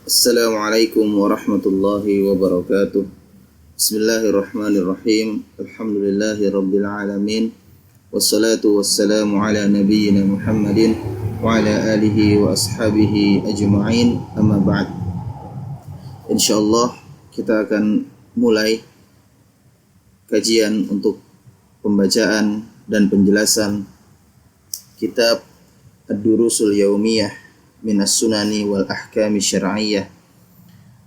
Assalamualaikum warahmatullahi wabarakatuh. Bismillahirrahmanirrahim. Alhamdulillahi rabbil alamin. Wassalatu wassalamu ala nabiyyina Muhammadin wa ala alihi wa ashabihi ajma'in. Amma ba'd. Insyaallah kita akan mulai kajian untuk pembacaan dan penjelasan kitab Ad-Durusul Yaumiyah Minas Sunani wal Ahkami Syar'iyyah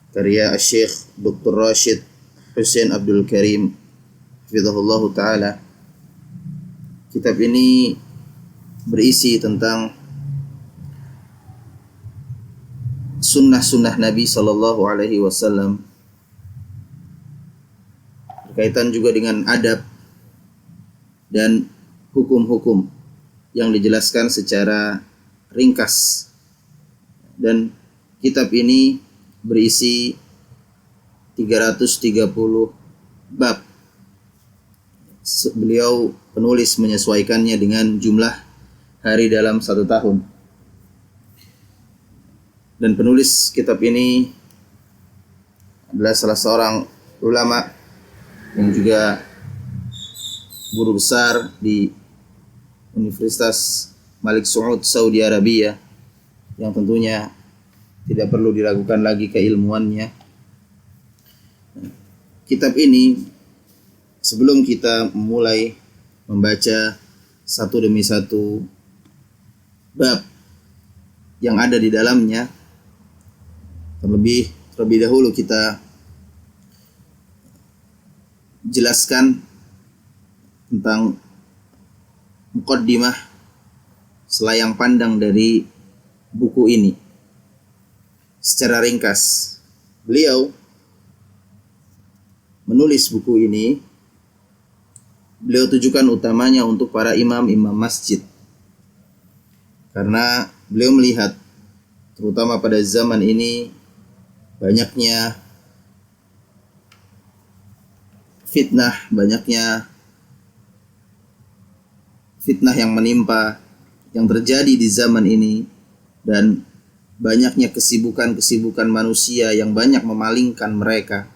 karya Syekh Dr. Rashid Hussein Abdul Karim hafizahullahu taala. Kitab ini berisi tentang sunnah-sunnah Nabi sallallahu alaihi wasallam, berkaitan juga dengan adab dan hukum-hukum yang dijelaskan secara ringkas. Dan kitab ini berisi 330 bab. Beliau penulis menyesuaikannya dengan jumlah hari dalam satu tahun. Dan penulis kitab ini adalah salah seorang ulama yang juga guru besar di Universitas Malik Saud Saudi Arabia, yang tentunya tidak perlu diragukan lagi keilmuannya. Kitab ini, sebelum kita mulai membaca satu demi satu bab yang ada di dalamnya, terlebih dahulu kita jelaskan tentang muqaddimah, selayang pandang dari buku ini. Secara ringkas, beliau menulis buku ini, beliau tujukan utamanya untuk para imam-imam masjid, karena beliau melihat terutama pada zaman ini banyaknya fitnah yang menimpa, yang terjadi di zaman ini, dan banyaknya kesibukan manusia yang banyak memalingkan mereka.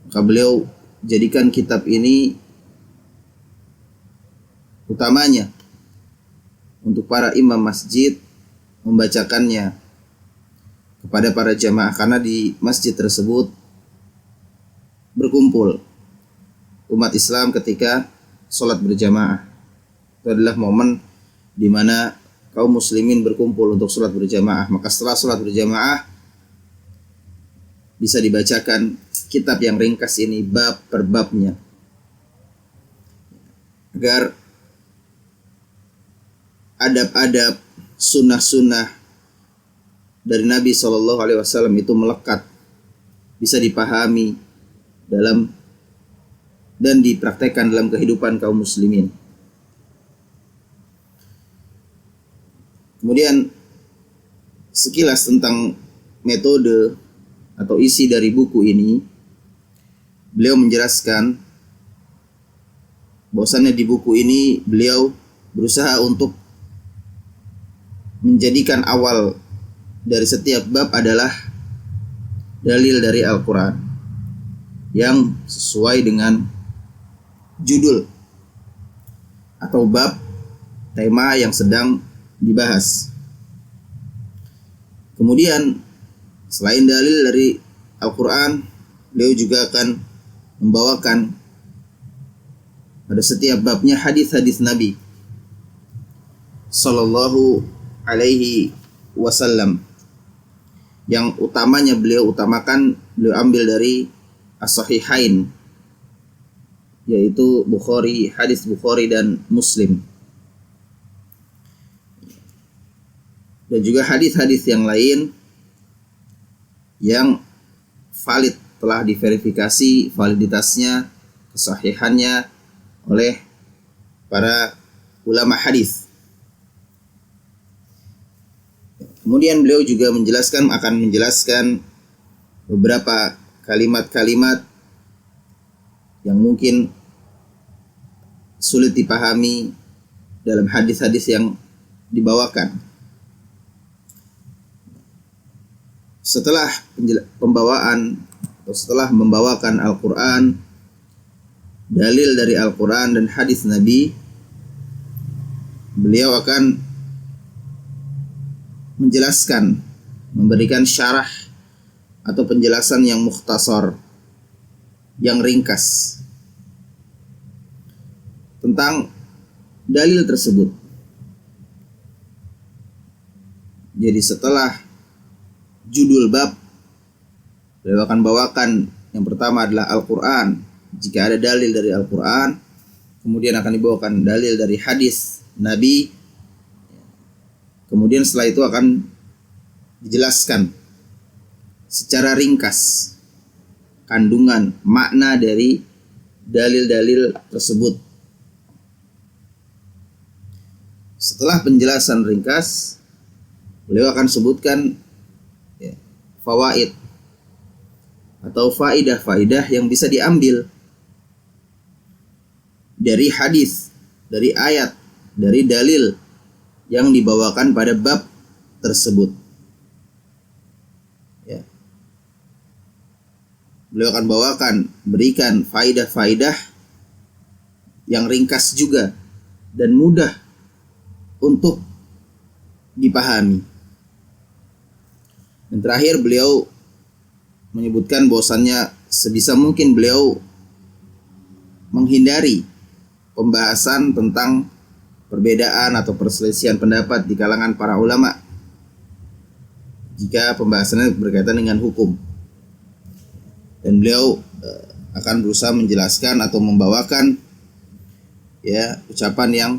Maka beliau jadikan kitab ini utamanya untuk para imam masjid membacakannya kepada para jamaah, karena di masjid tersebut berkumpul umat Islam ketika sholat berjamaah. Itu adalah momen di mana kaum muslimin berkumpul untuk sholat berjamaah. Maka setelah sholat berjamaah bisa dibacakan kitab yang ringkas ini bab per babnya, agar adab-adab, sunnah-sunnah dari Nabi SAW itu melekat, bisa dipahami dalam dan dipraktekkan dalam kehidupan kaum muslimin. Kemudian sekilas tentang metode atau isi dari buku ini, beliau menjelaskan bahwasannya di buku ini beliau berusaha untuk menjadikan awal dari setiap bab adalah dalil dari Al-Quran yang sesuai dengan judul atau bab, tema yang sedang dibahas. Kemudian selain dalil dari Al-Quran, beliau juga akan membawakan pada setiap babnya hadis-hadis Nabi Sallallahu Alaihi Wasallam, yang utamanya beliau ambil dari As-Sahihain, yaitu hadis Bukhari dan Muslim, dan juga hadis-hadis yang lain yang valid, telah diverifikasi validitasnya, kesahihannya oleh para ulama hadis. Kemudian beliau juga akan menjelaskan beberapa kalimat-kalimat yang mungkin sulit dipahami dalam hadis-hadis yang dibawakan. setelah pembawaan atau setelah membawakan Al-Quran, dalil dari Al-Quran dan hadis Nabi, beliau akan menjelaskan, memberikan syarah atau penjelasan yang mukhtasar, yang ringkas tentang dalil tersebut. Jadi setelah judul bab, beliau akan bawakan yang pertama adalah Al-Quran. Jika ada dalil dari Al-Quran, kemudian akan dibawakan dalil dari hadis Nabi. Kemudian setelah itu akan dijelaskan secara ringkas kandungan makna dari dalil-dalil tersebut. Setelah penjelasan ringkas, beliau akan sebutkan fawaid atau faidah-faidah yang bisa diambil dari hadis, dari ayat, dari dalil yang dibawakan pada bab tersebut. Ya. Beliau akan berikan faidah-faidah yang ringkas juga dan mudah untuk dipahami. Dan terakhir beliau menyebutkan bahwasannya sebisa mungkin beliau menghindari pembahasan tentang perbedaan atau perselisihan pendapat di kalangan para ulama jika pembahasannya berkaitan dengan hukum. Dan beliau akan berusaha menjelaskan atau membawakan ucapan yang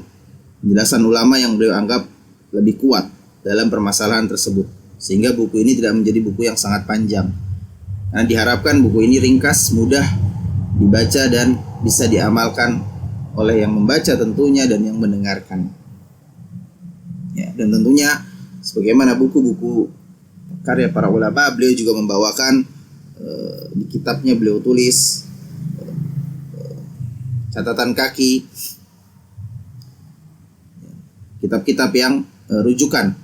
penjelasan ulama yang beliau anggap lebih kuat dalam permasalahan tersebut, sehingga buku ini tidak menjadi buku yang sangat panjang. Karena diharapkan buku ini ringkas, mudah dibaca dan bisa diamalkan oleh yang membaca tentunya dan yang mendengarkan. Ya, dan tentunya sebagaimana buku-buku karya para ulama, beliau juga membawakan di kitabnya beliau tulis catatan kaki, kitab-kitab yang rujukan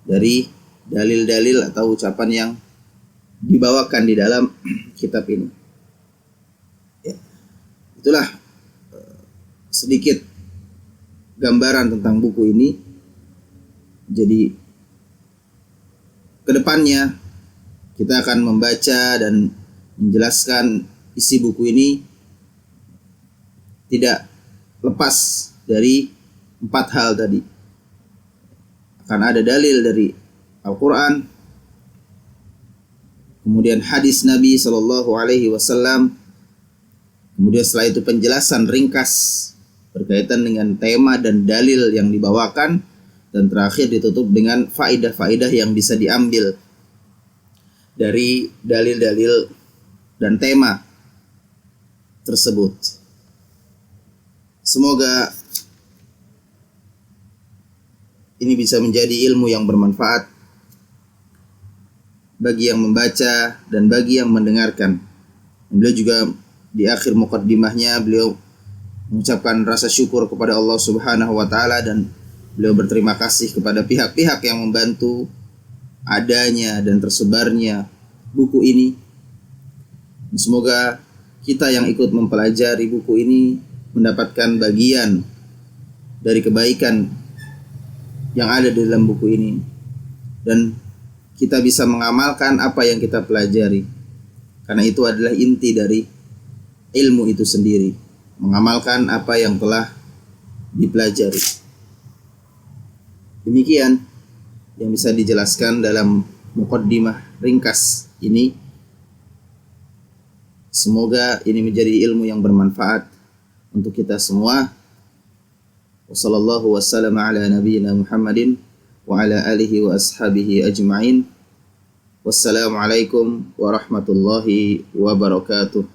dari dalil-dalil atau ucapan yang dibawakan di dalam kitab ini. Itulah sedikit gambaran tentang buku ini. Jadi kedepannya kita akan membaca dan menjelaskan isi buku ini tidak lepas dari 4 hal tadi. Akan ada dalil dari Al-Quran, kemudian hadis Nabi SAW, kemudian setelah itu penjelasan ringkas berkaitan dengan tema dan dalil yang dibawakan, dan terakhir ditutup dengan faidah-faidah yang bisa diambil dari dalil-dalil dan tema tersebut. Semoga ini bisa menjadi ilmu yang bermanfaat bagi yang membaca dan bagi yang mendengarkan. Beliau juga di akhir muqaddimahnya beliau mengucapkan rasa syukur kepada Allah Subhanahu wa taala, dan beliau berterima kasih kepada pihak-pihak yang membantu adanya dan tersebarnya buku ini. Semoga kita yang ikut mempelajari buku ini mendapatkan bagian dari kebaikan yang ada di dalam buku ini, dan kita bisa mengamalkan apa yang kita pelajari, karena itu adalah inti dari ilmu itu sendiri, mengamalkan apa yang telah dipelajari. Demikian yang bisa dijelaskan dalam muqaddimah ringkas ini. Semoga ini menjadi ilmu yang bermanfaat untuk kita semua. Wassallallahu wasallam ala nabiyyina Muhammadin wa ala alihi wa ashabihi ajma'in. Wassalamualaikum warahmatullahi wabarakatuh.